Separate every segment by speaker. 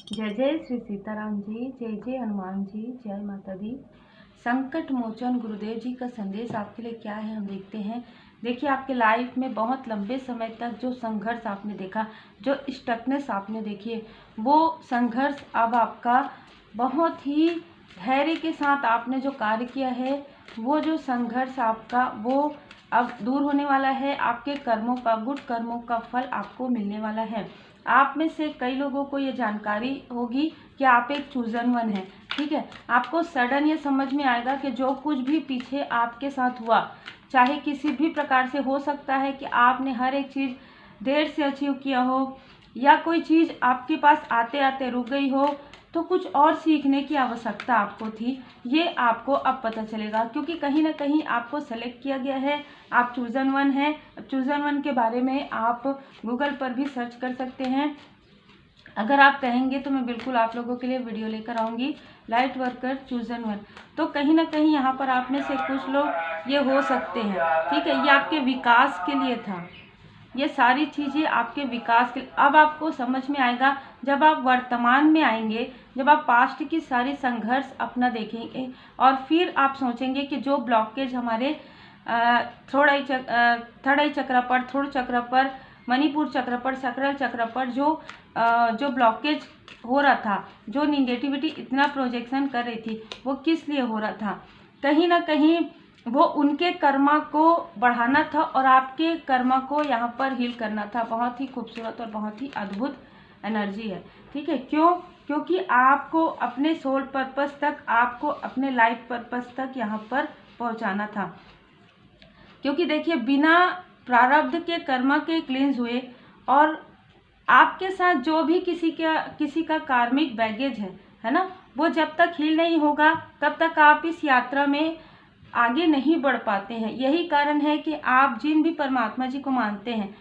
Speaker 1: जय जय श्री सीताराम जी, जय जय हनुमान जी, जय माता दी। संकट मोचन गुरुदेव जी का संदेश आपके लिए क्या है, हम देखते हैं। देखिए, आपके लाइफ में बहुत लंबे समय तक जो संघर्ष आपने देखा, जो स्टकनेस आपने देखी, वो संघर्ष अब आपका बहुत ही धैर्य के साथ आपने जो कार्य किया है, वो जो संघर्ष आपका वो अब दूर होने वाला है। आपके कर्मों का, गुड कर्मों का फल आपको मिलने वाला है। आप में से कई लोगों को ये जानकारी होगी कि आप एक चूजन वन हैं, ठीक है। आपको सडन ये समझ में आएगा कि जो कुछ भी पीछे आपके साथ हुआ, चाहे किसी भी प्रकार से हो सकता है कि आपने हर एक चीज़ देर से अचीव किया हो, या कोई चीज़ आपके पास आते आते रुक गई हो, तो कुछ और सीखने की आवश्यकता आपको थी। ये आपको अब पता चलेगा, क्योंकि कहीं ना कहीं आपको सेलेक्ट किया गया है। आप चूजन वन हैं। चूजन वन के बारे में आप गूगल पर भी सर्च कर सकते हैं। अगर आप कहेंगे तो मैं बिल्कुल आप लोगों के लिए वीडियो लेकर आऊँगी, लाइट वर्कर चूजन वन। तो कहीं ना कहीं यहाँ पर आप में से कुछ लोग ये हो सकते हैं, ठीक है। ये आपके विकास के लिए था, ये सारी चीज़ें आपके विकास के। अब आपको समझ में आएगा जब आप वर्तमान में आएंगे, जब आप पास्ट की सारी संघर्ष अपना देखेंगे, और फिर आप सोचेंगे कि जो ब्लॉकेज हमारे थर्ड आई चक्र पर, थोड़ चक्र पर, मणिपुर चक्र पर, सकरल चक्र पर जो ब्लॉकेज हो रहा था, जो निगेटिविटी इतना प्रोजेक्शन कर रही थी, वो किस लिए हो रहा था? कहीं ना कहीं वो उनके कर्मा को बढ़ाना था और आपके कर्मा को यहाँ पर हील करना था। बहुत ही खूबसूरत और बहुत ही अद्भुत एनर्जी है, ठीक है। क्यों? क्योंकि आपको अपने सोल पर्पस तक, आपको अपने लाइफ पर्पस तक यहाँ पर पहुँचाना था। क्योंकि देखिए, बिना प्रारब्ध के कर्मा के क्लींस हुए, और आपके साथ जो भी किसी का कार्मिक बैगेज है ना, वो जब तक हील नहीं होगा तब तक आप इस यात्रा में आगे नहीं बढ़ पाते हैं। यही कारण है कि आप जिन भी परमात्मा जी को मानते हैं,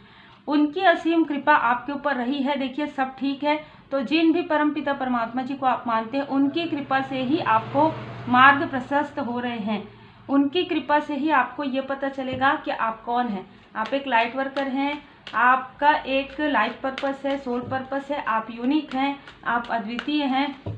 Speaker 1: उनकी असीम कृपा आपके ऊपर रही है। देखिए, सब ठीक है, तो जिन भी परमपिता परमात्मा जी को आप मानते हैं, उनकी कृपा से ही आपको मार्ग प्रशस्त हो रहे हैं। उनकी कृपा से ही आपको ये पता चलेगा कि आप कौन हैं। आप एक लाइट वर्कर हैं, आपका एक लाइफ पर्पस है, सोल पर्पस है, आप यूनिक हैं, आप अद्वितीय हैं।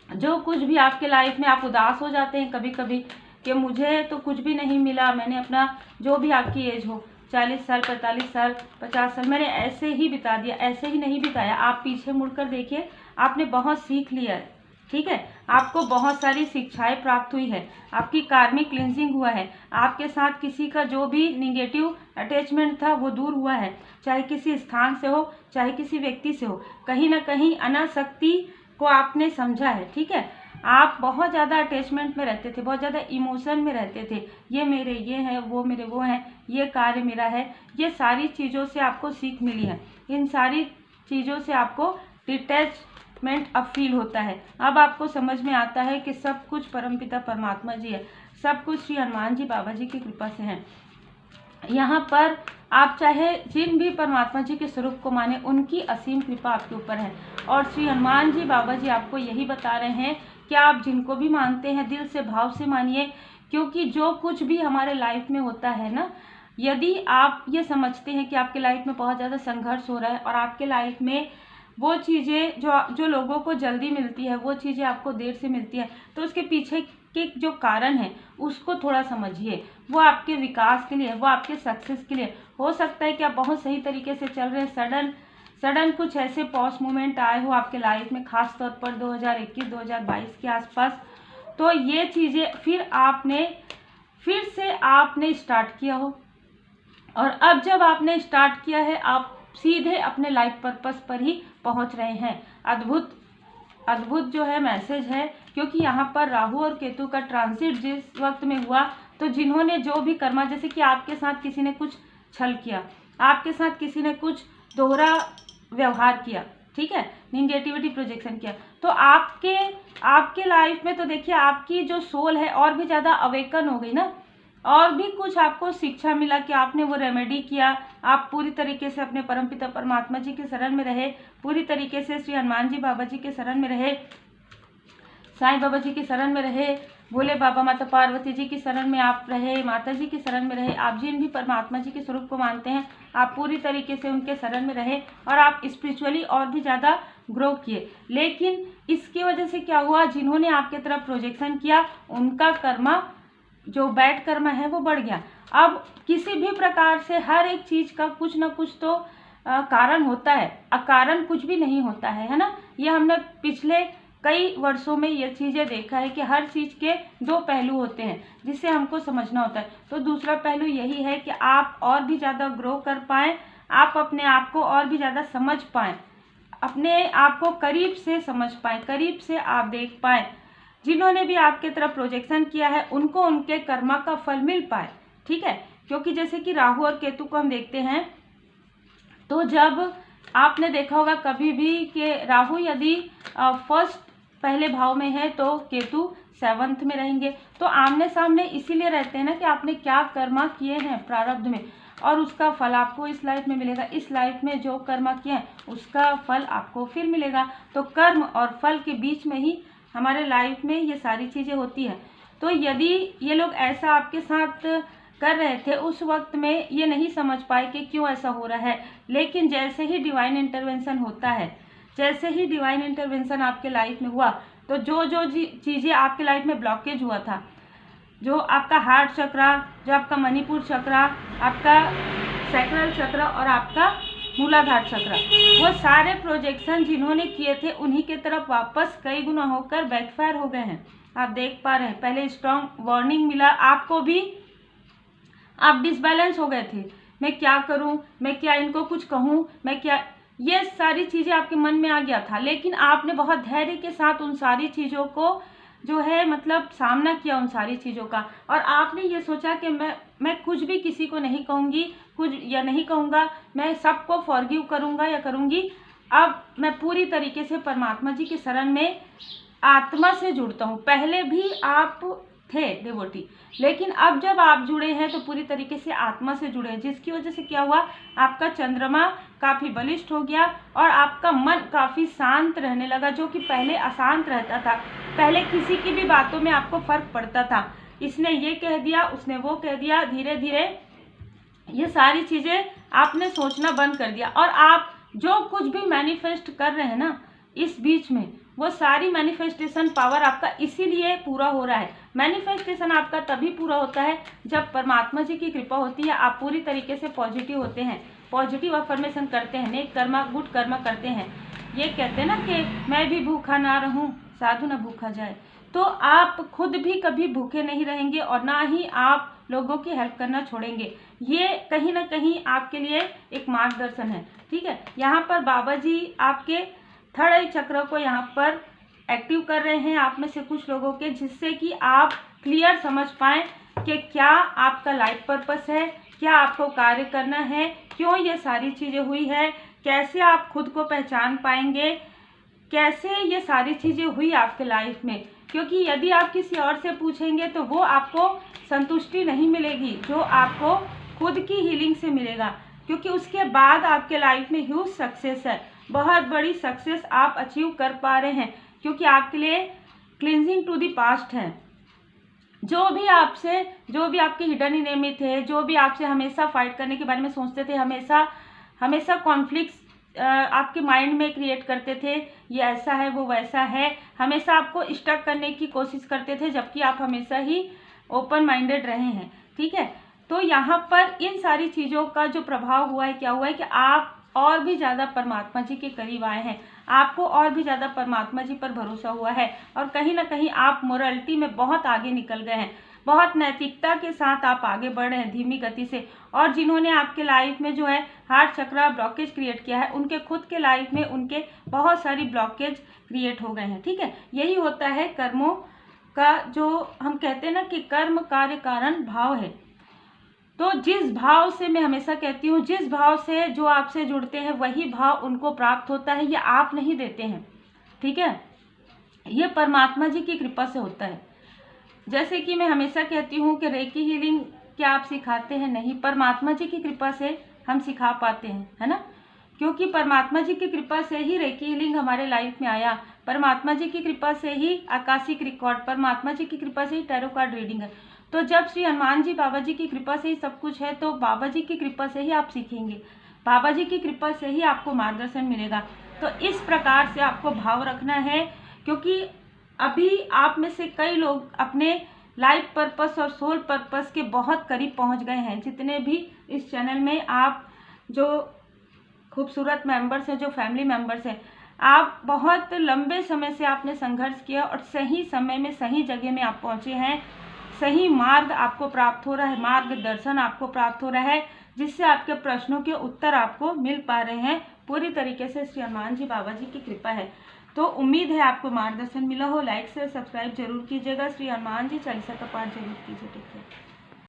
Speaker 1: जो कुछ भी आपके लाइफ में, आप उदास हो जाते हैं कभी कभी कि मुझे तो कुछ भी नहीं मिला, मैंने अपना, जो भी आपकी एज हो, 40 साल, 45 साल, 50 साल, मैंने ऐसे ही बिता दिया। ऐसे ही नहीं बिताया, आप पीछे मुड़कर देखिए, आपने बहुत सीख लिया है, ठीक है। आपको बहुत सारी शिक्षाएं प्राप्त हुई है, आपकी कार्मिक क्लिनजिंग हुआ है, आपके साथ किसी का जो भी निगेटिव अटैचमेंट था वो दूर हुआ है, चाहे किसी स्थान से हो, चाहे किसी व्यक्ति से हो। कहीं ना कहीं अनासक्ति को आपने समझा है, ठीक है। आप बहुत ज़्यादा अटैचमेंट में रहते थे, बहुत ज़्यादा इमोशन में रहते थे, ये मेरे ये हैं, वो मेरे वो हैं, ये कार्य मेरा है। ये सारी चीज़ों से आपको सीख मिली है। इन सारी चीज़ों से आपको डिटैचमेंट अब फील होता है। अब आपको समझ में आता है कि सब कुछ परमपिता परमात्मा जी है, सब कुछ श्री हनुमान जी बाबा जी की कृपा से है। यहाँ पर आप चाहे जिन भी परमात्मा जी के स्वरूप को माने, उनकी असीम कृपा आपके ऊपर है। और श्री हनुमान जी बाबा जी आपको यही बता रहे हैं कि आप जिनको भी मानते हैं, दिल से भाव से मानिए। क्योंकि जो कुछ भी हमारे लाइफ में होता है ना, यदि आप ये समझते हैं कि आपके लाइफ में बहुत ज़्यादा संघर्ष हो रहा है, और आपके लाइफ में वो चीज़ें जो लोगों को जल्दी मिलती है, वो चीज़ें आपको देर से मिलती है, तो उसके पीछे के जो कारण है उसको थोड़ा समझिए। वो आपके विकास के लिए, वो आपके सक्सेस के लिए। हो सकता है कि आप बहुत सही तरीके से चल रहे हैं, सडन कुछ ऐसे पॉज मोमेंट आए हो आपके लाइफ में, खास तौर पर 2021-2022 के आसपास। तो ये चीज़ें फिर से आपने स्टार्ट किया हो, और अब जब आपने स्टार्ट किया है, आप सीधे अपने लाइफ पर्पस पर ही पहुंच रहे हैं। अद्भुत जो है मैसेज है। क्योंकि यहाँ पर राहु और केतु का ट्रांसिट जिस वक्त में हुआ, तो जिन्होंने जो भी कर्मा, जैसे कि आपके साथ किसी ने कुछ छल किया, आपके साथ किसी ने कुछ दोहरा व्यवहार किया, ठीक है, निगेटिविटी प्रोजेक्शन किया, तो आपके लाइफ में तो देखिए आपकी जो सोल है और भी ज़्यादा अवेकन हो गई ना, और भी कुछ आपको शिक्षा मिला कि आपने वो रेमेडी किया। आप पूरी तरीके से अपने परमपिता परमात्मा जी के शरण में रहे, पूरी तरीके से श्री हनुमान जी बाबा जी के शरण में रहे। साईं बाबा जी की शरण में रहे, भोले बाबा माता पार्वती जी की शरण में आप रहे, माता जी की शरण में रहे। आप जिन भी परमात्मा जी के स्वरूप को मानते हैं, आप पूरी तरीके से उनके शरण में रहे और आप स्पिरिचुअली और भी ज़्यादा ग्रो किए। लेकिन इसकी वजह से क्या हुआ, जिन्होंने आपके तरफ प्रोजेक्शन किया उनका कर्मा, जो बैड कर्मा है, वो बढ़ गया। अब किसी भी प्रकार से हर एक चीज़ का कुछ ना कुछ तो कारण होता है, अकारण कुछ भी नहीं होता है ना। ये हमने पिछले कई वर्षों में ये चीज़ें देखा है कि हर चीज़ के दो पहलू होते हैं जिससे हमको समझना होता है। तो दूसरा पहलू यही है कि आप और भी ज़्यादा ग्रो कर पाएँ, आप अपने आप को और भी ज़्यादा समझ पाएँ, अपने आप को करीब से समझ पाएँ, करीब से आप देख पाएँ। जिन्होंने भी आपके तरफ प्रोजेक्शन किया है उनको उनके कर्मा का फल मिल पाए, ठीक है। क्योंकि जैसे कि राहु और केतु को हम देखते हैं, तो जब आपने देखा होगा कभी भी कि राहु यदि फर्स्ट पहले भाव में है तो केतु 7th में रहेंगे। तो आमने सामने इसीलिए रहते हैं ना कि आपने क्या कर्मा किए हैं प्रारब्ध में, और उसका फल आपको इस लाइफ में मिलेगा। इस लाइफ में जो कर्मा किए हैं उसका फल आपको फिर मिलेगा। तो कर्म और फल के बीच में ही हमारे लाइफ में ये सारी चीज़ें होती हैं। तो यदि ये लोग ऐसा आपके साथ कर रहे थे, उस वक्त में ये नहीं समझ पाए कि क्यों ऐसा हो रहा है। लेकिन जैसे ही डिवाइन इंटरवेंशन होता है, जैसे ही डिवाइन इंटरवेंशन आपके लाइफ में हुआ, तो जो जो चीज़ें आपके लाइफ में ब्लॉकेज हुआ था, जो आपका हार्ट चक्रा, जो आपका मणिपुर चक्रा, आपका सैक्रल चक्र और आपका मूलाधार चक्र, वो सारे प्रोजेक्शन जिन्होंने किए थे उन्हीं के तरफ वापस कई गुना होकर बैकफायर हो गए हैं। आप देख पा रहे हैं, पहले स्ट्रॉन्ग वार्निंग मिला आपको भी, आप डिसबैलेंस हो गए थे, मैं क्या करूं, मैं क्या इनको कुछ कहूं, मैं क्या, ये सारी चीज़ें आपके मन में आ गया था। लेकिन आपने बहुत धैर्य के साथ उन सारी चीज़ों को जो है मतलब सामना किया उन सारी चीज़ों का, और आपने ये सोचा कि मैं कुछ भी किसी को नहीं कहूँगी, कुछ या नहीं कहूँगा, मैं सबको फॉरगिव करूँगा या करूँगी। अब मैं पूरी तरीके से परमात्मा जी की शरण में आत्मा से जुड़ता हूँ। पहले भी आप थे डिवोटी, लेकिन अब जब आप जुड़े हैं तो पूरी तरीके से आत्मा से जुड़े हैं, जिसकी वजह से क्या हुआ, आपका चंद्रमा काफ़ी बलिष्ठ हो गया और आपका मन काफ़ी शांत रहने लगा, जो कि पहले अशांत रहता था। पहले किसी की भी बातों में आपको फर्क पड़ता था, इसने ये कह दिया, उसने वो कह दिया। धीरे धीरे ये सारी चीज़ें आपने सोचना बंद कर दिया, और आप जो कुछ भी मैनिफेस्ट कर रहे हैं ना इस बीच में, वो सारी मैनिफेस्टेशन पावर आपका इसीलिए पूरा हो रहा है। मैनिफेस्टेशन आपका तभी पूरा होता है जब परमात्मा जी की कृपा होती है, आप पूरी तरीके से पॉजिटिव होते हैं, पॉजिटिव अफर्मेशन करते हैं, नेक कर्मा गुड कर्मा करते हैं। ये कहते हैं ना कि मैं भी भूखा ना रहूं साधु ना भूखा जाए। तो आप खुद भी कभी भूखे नहीं रहेंगे और ना ही आप लोगों की हेल्प करना छोड़ेंगे। ये कहीं ना कहीं आपके लिए एक मार्गदर्शन है, ठीक है। यहाँ पर बाबा जी आपके थर्ड आई चक्र को यहाँ पर एक्टिव कर रहे हैं आप में से कुछ लोगों के, जिससे कि आप क्लियर समझ पाएँ कि क्या आपका लाइफ पर्पस है, क्या आपको कार्य करना है, क्यों ये सारी चीज़ें हुई है, कैसे आप खुद को पहचान पाएंगे, कैसे ये सारी चीज़ें हुई आपके लाइफ में। क्योंकि यदि आप किसी और से पूछेंगे तो वो आपको संतुष्टि नहीं मिलेगी जो आपको खुद की हीलिंग से मिलेगा, क्योंकि उसके बाद आपके लाइफ में ह्यूज सक्सेस है, बहुत बड़ी सक्सेस आप अचीव कर पा रहे हैं, क्योंकि आपके लिए क्लिनजिंग टू द पास्ट है। जो भी आपके हिडन एनिमी थे, जो भी आपसे हमेशा फाइट करने के बारे में सोचते थे, हमेशा कॉन्फ्लिक्ट्स आपके माइंड में क्रिएट करते थे, ये ऐसा है वो वैसा है, हमेशा आपको स्टक करने की कोशिश करते थे, जबकि आप हमेशा ही ओपन माइंडेड रहे हैं, ठीक है। तो यहाँ पर इन सारी चीज़ों का जो प्रभाव हुआ है, क्या हुआ है कि आप और भी ज़्यादा परमात्मा जी के करीब आए हैं, आपको और भी ज़्यादा परमात्मा जी पर भरोसा हुआ है, और कहीं ना कहीं आप मोरालिटी में बहुत आगे निकल गए हैं, बहुत नैतिकता के साथ आप आगे बढ़ रहे हैं धीमी गति से। और जिन्होंने आपके लाइफ में जो है हार्ट चक्र ब्लॉकेज क्रिएट किया है, उनके खुद के लाइफ में उनके बहुत सारी ब्लॉकेज क्रिएट हो गए हैं, ठीक है। यही होता है कर्मों का, जो हम कहते हैं ना कि कर्म कार्य कारण भाव है। तो जिस भाव से, मैं हमेशा कहती हूँ, जिस भाव से जो आपसे जुड़ते हैं वही भाव उनको प्राप्त होता है, ये आप नहीं देते हैं, ठीक है। ये परमात्मा जी की कृपा से होता है। जैसे कि मैं हमेशा कहती हूँ कि रेकी हीलिंग क्या आप सिखाते हैं? नहीं, परमात्मा जी की कृपा से हम सिखा पाते हैं, है ना, क्योंकि परमात्मा जी की कृपा से ही रेकी हीलिंग हमारे लाइफ में आया। परमात्मा जी की कृपा से ही आकाशिक रिकॉर्ड, परमात्मा जी की कृपा से ही टैरो कार्ड रीडिंग है। तो जब श्री हनुमान जी बाबा जी की कृपा से ही सब कुछ है, तो बाबा जी की कृपा से ही आप सीखेंगे, बाबा जी की कृपा से ही आपको मार्गदर्शन मिलेगा। तो इस प्रकार से आपको भाव रखना है, क्योंकि अभी आप में से कई लोग अपने लाइफ पर्पस और सोल पर्पस के बहुत करीब पहुंच गए हैं। जितने भी इस चैनल में आप जो खूबसूरत मेंबर्स हैं, जो फैमिली मेंबर्स हैं, आप बहुत लंबे समय से आपने संघर्ष किया और सही समय में सही जगह में आप पहुंचे हैं। सही मार्ग आपको प्राप्त हो रहा है, मार्गदर्शन आपको प्राप्त हो रहा है, जिससे आपके प्रश्नों के उत्तर आपको मिल पा रहे हैं। पूरी तरीके से श्री हनुमान जी बाबा जी की कृपा है। तो उम्मीद है आपको मार्गदर्शन मिला हो। लाइक से सब्सक्राइब जरूर कीजिएगा। श्री हनुमान जी चालीसा का पाठ जरूर कीजिए। Take care.